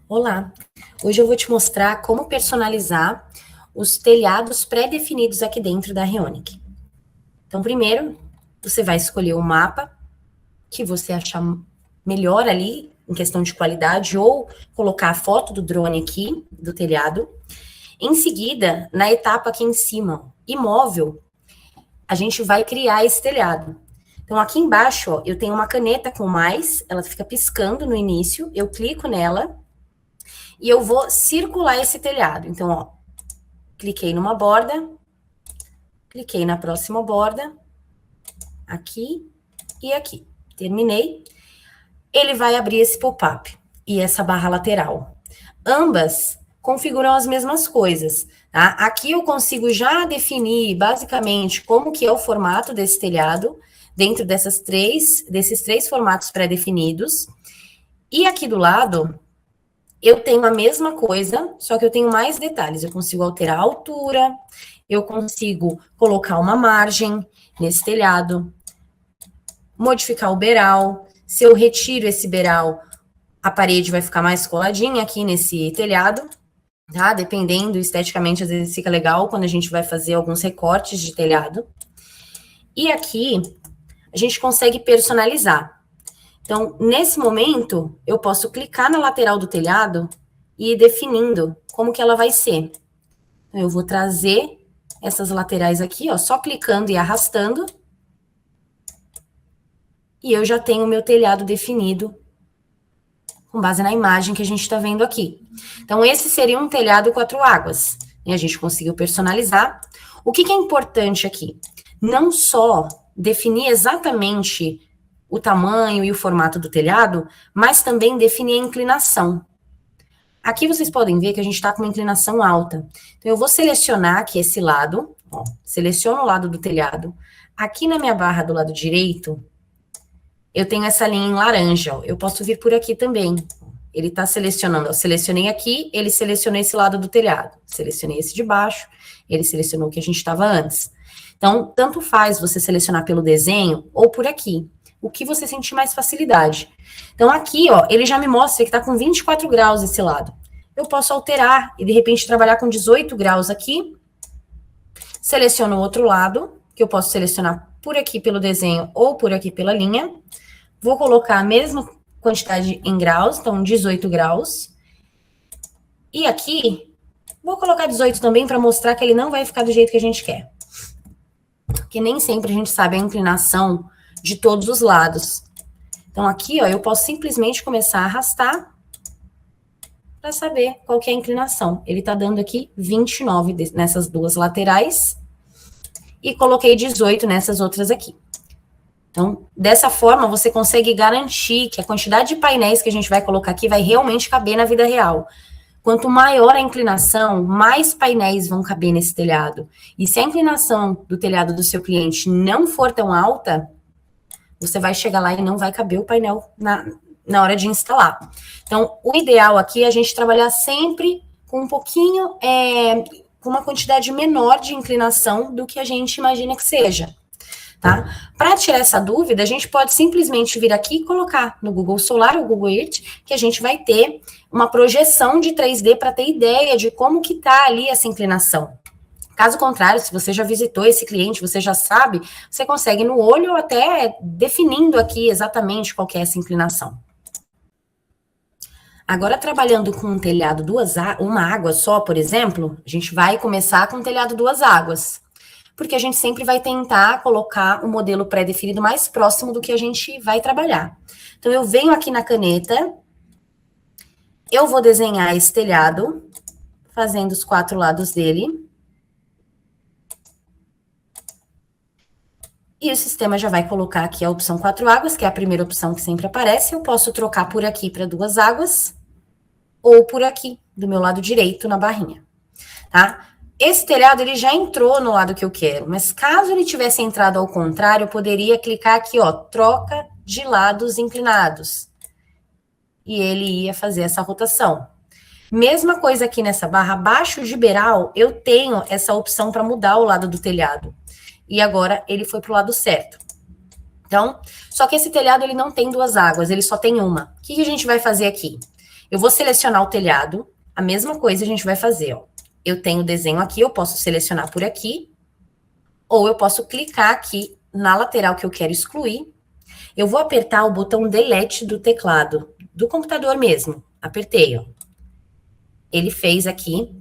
Olá, hoje eu vou te mostrar como personalizar os telhados pré-definidos aqui dentro da Rheonic. Então, primeiro, você vai escolher o mapa que você achar melhor ali, em questão de qualidade, ou colocar a foto do drone aqui, do telhado. Em seguida, na etapa aqui em cima, imóvel, a gente vai criar esse telhado. Então, aqui embaixo, ó, eu tenho uma caneta com mais, ela fica piscando no início, eu clico nela, e eu vou circular esse telhado. Então, ó, cliquei numa borda, cliquei na próxima borda, aqui e aqui. Terminei. Ele vai abrir esse pop-up e essa barra lateral. Ambas configuram as mesmas coisas, tá? Aqui eu consigo já definir, basicamente, como que é o formato desse telhado, dentro desses três formatos pré-definidos. E aqui do lado, eu tenho a mesma coisa, só que eu tenho mais detalhes. Eu consigo alterar a altura, eu consigo colocar uma margem nesse telhado, modificar o beiral. Se eu retiro esse beiral, a parede vai ficar mais coladinha aqui nesse telhado, tá? Dependendo, esteticamente, às vezes fica legal quando a gente vai fazer alguns recortes de telhado. E aqui, a gente consegue personalizar. Então, nesse momento, eu posso clicar na lateral do telhado e ir definindo como que ela vai ser. Então, eu vou trazer essas laterais aqui, ó, só clicando e arrastando. E eu já tenho o meu telhado definido com base na imagem que a gente está vendo aqui. Então, esse seria um telhado 4 águas. E a gente conseguiu personalizar. O que é importante aqui? Não só definir exatamente o tamanho e o formato do telhado, mas também definir a inclinação. Aqui vocês podem ver que a gente está com uma inclinação alta. Então, eu vou selecionar aqui esse lado, ó, seleciono o lado do telhado. Aqui na minha barra do lado direito, eu tenho essa linha em laranja, ó. Eu posso vir por aqui também. Ele está selecionando, eu selecionei aqui, ele selecionou esse lado do telhado. Selecionei esse de baixo, ele selecionou o que a gente estava antes. Então, tanto faz você selecionar pelo desenho ou por aqui. O que você sentir mais facilidade. Então, aqui, ó, ele já me mostra que tá com 24 graus esse lado. Eu posso alterar e, de repente, trabalhar com 18 graus aqui. Seleciono o outro lado, que eu posso selecionar por aqui pelo desenho ou por aqui pela linha. Vou colocar a mesma quantidade em graus, então 18 graus. E aqui, vou colocar 18 também para mostrar que ele não vai ficar do jeito que a gente quer. Porque nem sempre a gente sabe a inclinação de todos os lados. Então, aqui, ó, eu posso simplesmente começar a arrastar para saber qual que é a inclinação. Ele tá dando aqui 29 nessas duas laterais e coloquei 18 nessas outras aqui. Então, dessa forma, você consegue garantir que a quantidade de painéis que a gente vai colocar aqui vai realmente caber na vida real. Quanto maior a inclinação, mais painéis vão caber nesse telhado. E se a inclinação do telhado do seu cliente não for tão alta, você vai chegar lá e não vai caber o painel na hora de instalar. Então, o ideal aqui é a gente trabalhar sempre com um pouquinho, com uma quantidade menor de inclinação do que a gente imagina que seja, tá? Para tirar essa dúvida, a gente pode simplesmente vir aqui e colocar no Google Solar ou Google Earth, que a gente vai ter uma projeção de 3D para ter ideia de como que tá ali essa inclinação. Caso contrário, se você já visitou esse cliente, você já sabe, você consegue no olho até definindo aqui exatamente qual que é essa inclinação. Agora, trabalhando com um telhado uma água só, por exemplo, a gente vai começar com um telhado 2 águas. Porque a gente sempre vai tentar colocar o modelo pré-definido mais próximo do que a gente vai trabalhar. Então, eu venho aqui na caneta, eu vou desenhar esse telhado, fazendo os 4 lados dele. E o sistema já vai colocar aqui a opção 4 águas, que é a primeira opção que sempre aparece. Eu posso trocar por aqui para 2 águas, ou por aqui, do meu lado direito, na barrinha, tá? Esse telhado, ele já entrou no lado que eu quero, mas caso ele tivesse entrado ao contrário, eu poderia clicar aqui, ó, troca de lados inclinados. E ele ia fazer essa rotação. Mesma coisa aqui nessa barra, abaixo de beiral, eu tenho essa opção para mudar o lado do telhado. E agora ele foi para o lado certo. Então, só que esse telhado, ele não tem duas águas, ele só tem uma. O que que a gente vai fazer aqui? Eu vou selecionar o telhado, a mesma coisa a gente vai fazer, ó. Eu tenho o desenho aqui, eu posso selecionar por aqui, ou eu posso clicar aqui na lateral que eu quero excluir. Eu vou apertar o botão Delete do teclado, do computador mesmo. Apertei, ó. Ele fez aqui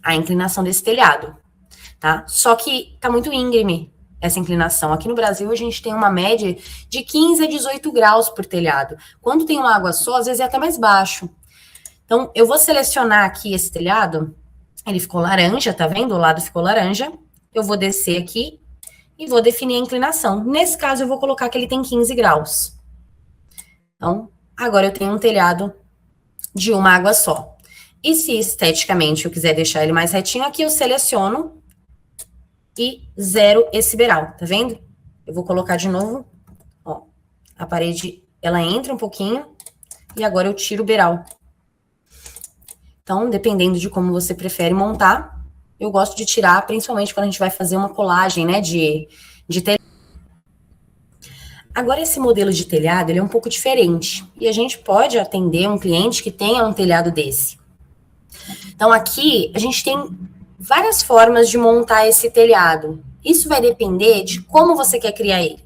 a inclinação desse telhado, tá? Só que tá muito íngreme essa inclinação. Aqui no Brasil, a gente tem uma média de 15 a 18 graus por telhado. Quando tem uma água só, às vezes é até mais baixo. Então, eu vou selecionar aqui esse telhado. Ele ficou laranja, tá vendo? O lado ficou laranja. Eu vou descer aqui e vou definir a inclinação. Nesse caso, eu vou colocar que ele tem 15 graus. Então, agora eu tenho um telhado de uma água só. E se esteticamente eu quiser deixar ele mais retinho, aqui eu seleciono e zero esse beiral, tá vendo? Eu vou colocar de novo, ó, a parede, ela entra um pouquinho, e agora eu tiro o beiral. Então, dependendo de como você prefere montar, eu gosto de tirar, principalmente quando a gente vai fazer uma colagem, né, de telhado. Agora, esse modelo de telhado, ele é um pouco diferente, e a gente pode atender um cliente que tenha um telhado desse. Então, aqui, a gente tem várias formas de montar esse telhado. Isso vai depender de como você quer criar ele.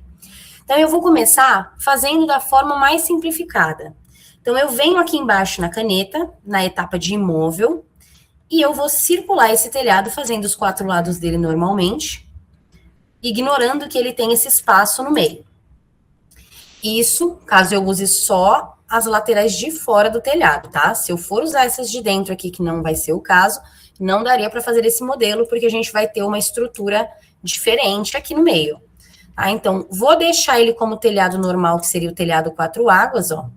Então, eu vou começar fazendo da forma mais simplificada. Então, eu venho aqui embaixo na caneta, na etapa de imóvel, e eu vou circular esse telhado, fazendo os 4 lados dele normalmente, ignorando que ele tem esse espaço no meio. Isso, caso eu use só as laterais de fora do telhado, tá? Se eu for usar essas de dentro aqui, que não vai ser o caso, não daria para fazer esse modelo, porque a gente vai ter uma estrutura diferente aqui no meio. Tá? Então, vou deixar ele como telhado normal, que seria o telhado 4 águas, ó.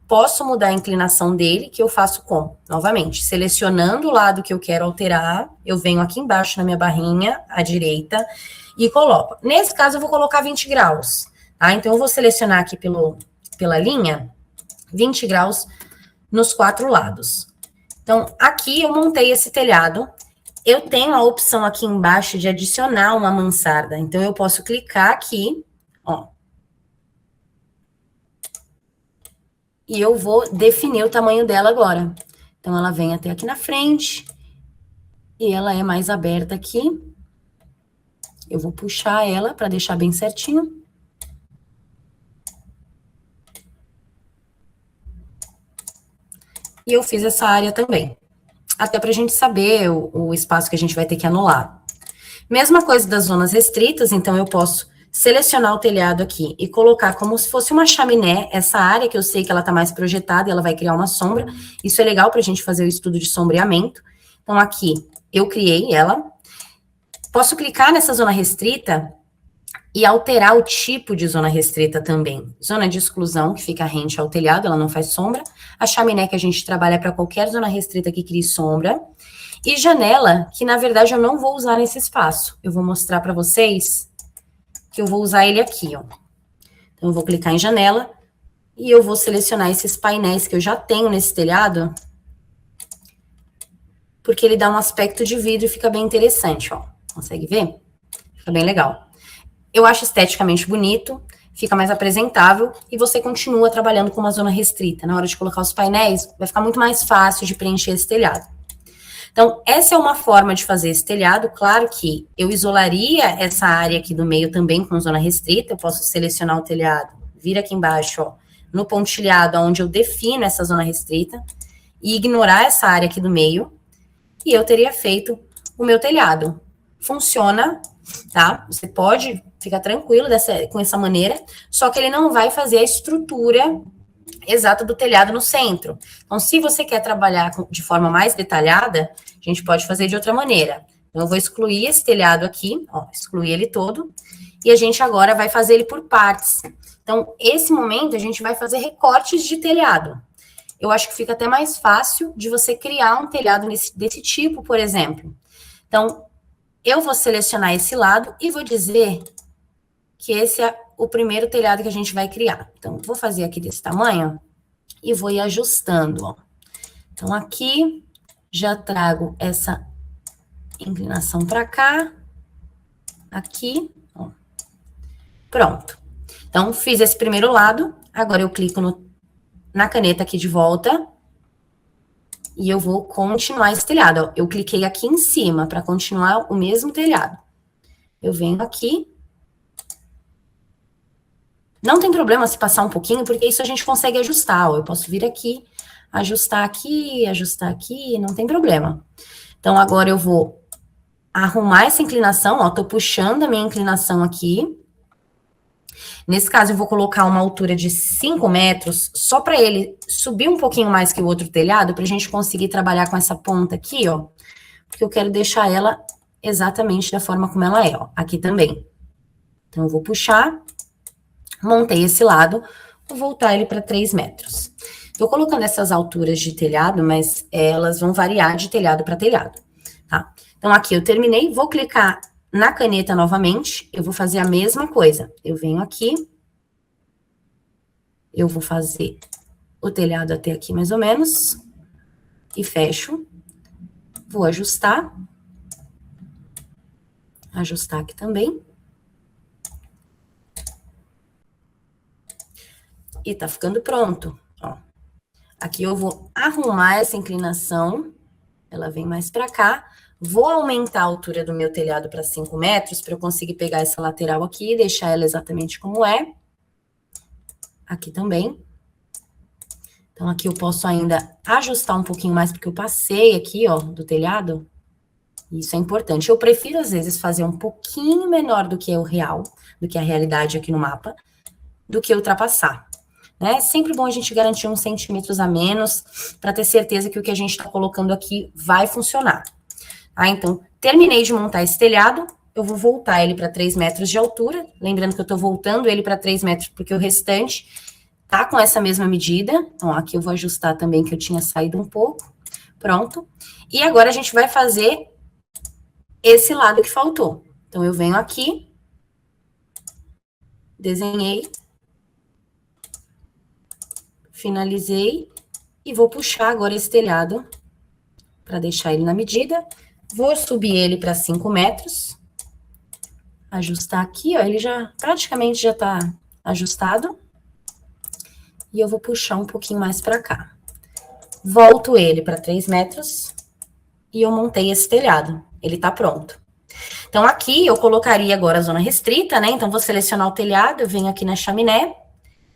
Posso mudar a inclinação dele, que eu faço como? Novamente, selecionando o lado que eu quero alterar, eu venho aqui embaixo na minha barrinha, à direita, e coloco. Nesse caso, eu vou colocar 20 graus, tá? Então, eu vou selecionar aqui pela linha, 20 graus nos 4 lados. Então, aqui eu montei esse telhado. Eu tenho a opção aqui embaixo de adicionar uma mansarda. Então, eu posso clicar aqui, ó. E eu vou definir o tamanho dela agora. Então, ela vem até aqui na frente. E ela é mais aberta aqui. Eu vou puxar ela para deixar bem certinho. E eu fiz essa área também. Até para a gente saber o espaço que a gente vai ter que anular. Mesma coisa das zonas restritas, então eu posso selecionar o telhado aqui e colocar como se fosse uma chaminé, essa área que eu sei que ela está mais projetada e ela vai criar uma sombra. Isso é legal para a gente fazer o estudo de sombreamento. Então, aqui eu criei ela. Posso clicar nessa zona restrita e alterar o tipo de zona restrita também. Zona de exclusão, que fica rente ao telhado, ela não faz sombra. A chaminé, que a gente trabalha para qualquer zona restrita que crie sombra. E janela, que na verdade eu não vou usar nesse espaço. Eu vou mostrar para vocês que eu vou usar ele aqui, ó. Então, eu vou clicar em janela e eu vou selecionar esses painéis que eu já tenho nesse telhado, porque ele dá um aspecto de vidro e fica bem interessante, ó. Consegue ver? Fica bem legal. Eu acho esteticamente bonito, fica mais apresentável e você continua trabalhando com uma zona restrita. Na hora de colocar os painéis, vai ficar muito mais fácil de preencher esse telhado. Então, essa é uma forma de fazer esse telhado. Claro que eu isolaria essa área aqui do meio também com zona restrita. Eu posso selecionar o telhado, vir aqui embaixo, ó, no pontilhado, onde eu defino essa zona restrita, e ignorar essa área aqui do meio, e eu teria feito o meu telhado. Funciona, tá? Você pode ficar tranquilo com essa maneira, só que ele não vai fazer a estrutura exata do telhado no centro. Então, se você quer trabalhar de forma mais detalhada, a gente pode fazer de outra maneira. Então, eu vou excluir esse telhado aqui, ó, excluir ele todo, e a gente agora vai fazer ele por partes. Então, esse momento, a gente vai fazer recortes de telhado. Eu acho que fica até mais fácil de você criar um telhado desse tipo, por exemplo. Então, eu vou selecionar esse lado e vou dizer que esse é o primeiro telhado que a gente vai criar. Então, vou fazer aqui desse tamanho e vou ir ajustando, ó. Então, aqui, já trago essa inclinação para cá, aqui, ó. Pronto. Então, fiz esse primeiro lado, agora eu clico na caneta aqui de volta, e eu vou continuar esse telhado, ó. Eu cliquei aqui em cima para continuar o mesmo telhado. Eu venho aqui. Não tem problema se passar um pouquinho, porque isso a gente consegue ajustar, ó. Eu posso vir aqui, ajustar aqui, não tem problema. Então, agora eu vou arrumar essa inclinação, ó, tô puxando a minha inclinação aqui. Nesse caso, eu vou colocar uma altura de 5 metros, só para ele subir um pouquinho mais que o outro telhado, para a gente conseguir trabalhar com essa ponta aqui, ó, porque eu quero deixar ela exatamente da forma como ela é, ó, aqui também. Então, eu vou puxar, montei esse lado, vou voltar ele para 3 metros. Tô colocando essas alturas de telhado, mas elas vão variar de telhado para telhado, tá? Então, aqui eu terminei, vou clicar na caneta novamente, eu vou fazer a mesma coisa. Eu venho aqui, eu vou fazer o telhado até aqui mais ou menos, e fecho. Vou ajustar. Ajustar aqui também. E tá ficando pronto, ó. Aqui eu vou arrumar essa inclinação, ela vem mais pra cá. Vou aumentar a altura do meu telhado para 5 metros, para eu conseguir pegar essa lateral aqui e deixar ela exatamente como é. Aqui também. Então, aqui eu posso ainda ajustar um pouquinho mais, porque eu passei aqui, ó, do telhado. Isso é importante. Eu prefiro, às vezes, fazer um pouquinho menor do que é o real, do que a realidade aqui no mapa, do que ultrapassar. Né? É sempre bom a gente garantir uns centímetros a menos, para ter certeza que o que a gente está colocando aqui vai funcionar. Ah, então, terminei de montar esse telhado, eu vou voltar ele para 3 metros de altura, lembrando que eu estou voltando ele para 3 metros, porque o restante tá com essa mesma medida. Então, aqui eu vou ajustar também, que eu tinha saído um pouco. Pronto. E agora a gente vai fazer esse lado que faltou. Então, eu venho aqui, desenhei, finalizei, e vou puxar agora esse telhado, para deixar ele na medida. Vou subir ele para 5 metros. Ajustar aqui, ó, ele já praticamente já tá ajustado. E eu vou puxar um pouquinho mais para cá. Volto ele para 3 metros. E eu montei esse telhado. Ele tá pronto. Então, aqui eu colocaria agora a zona restrita, né? Então, vou selecionar o telhado, eu venho aqui na chaminé.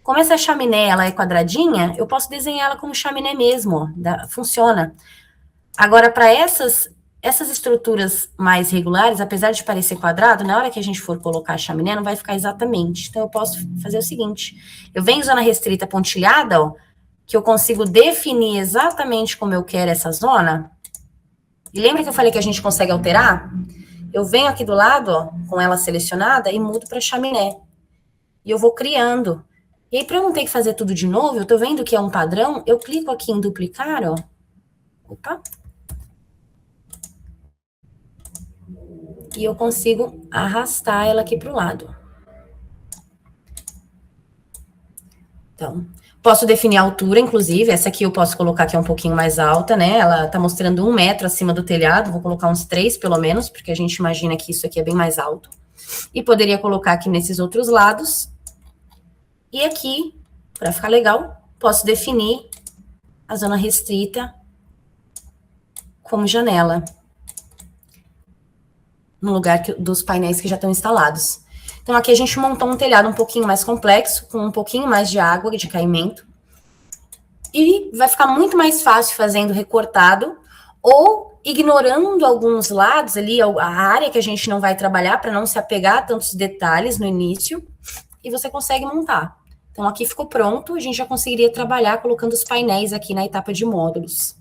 Como essa chaminé, ela é quadradinha, eu posso desenhar ela como chaminé mesmo, ó, funciona. Agora, para essas estruturas mais regulares, apesar de parecer quadrado, na hora que a gente for colocar a chaminé, não vai ficar exatamente. Então, eu posso fazer o seguinte, eu venho em zona restrita pontilhada, ó, que eu consigo definir exatamente como eu quero essa zona. E lembra que eu falei que a gente consegue alterar? Eu venho aqui do lado, ó, com ela selecionada, e mudo para chaminé. E eu vou criando. E aí, para eu não ter que fazer tudo de novo, eu tô vendo que é um padrão, eu clico aqui em duplicar, ó. Opa. E eu consigo arrastar ela aqui para o lado. Então, posso definir a altura, inclusive, essa aqui eu posso colocar que é um pouquinho mais alta, né? Ela tá mostrando 1 metro acima do telhado, vou colocar uns 3 pelo menos, porque a gente imagina que isso aqui é bem mais alto. E poderia colocar aqui nesses outros lados. E aqui, para ficar legal, posso definir a zona restrita como janela, no lugar dos painéis que já estão instalados. Então, aqui a gente montou um telhado um pouquinho mais complexo, com um pouquinho mais de água, de caimento. E vai ficar muito mais fácil fazendo recortado, ou ignorando alguns lados ali, a área que a gente não vai trabalhar, para não se apegar a tantos detalhes no início, e você consegue montar. Então, aqui ficou pronto, a gente já conseguiria trabalhar colocando os painéis aqui na etapa de módulos.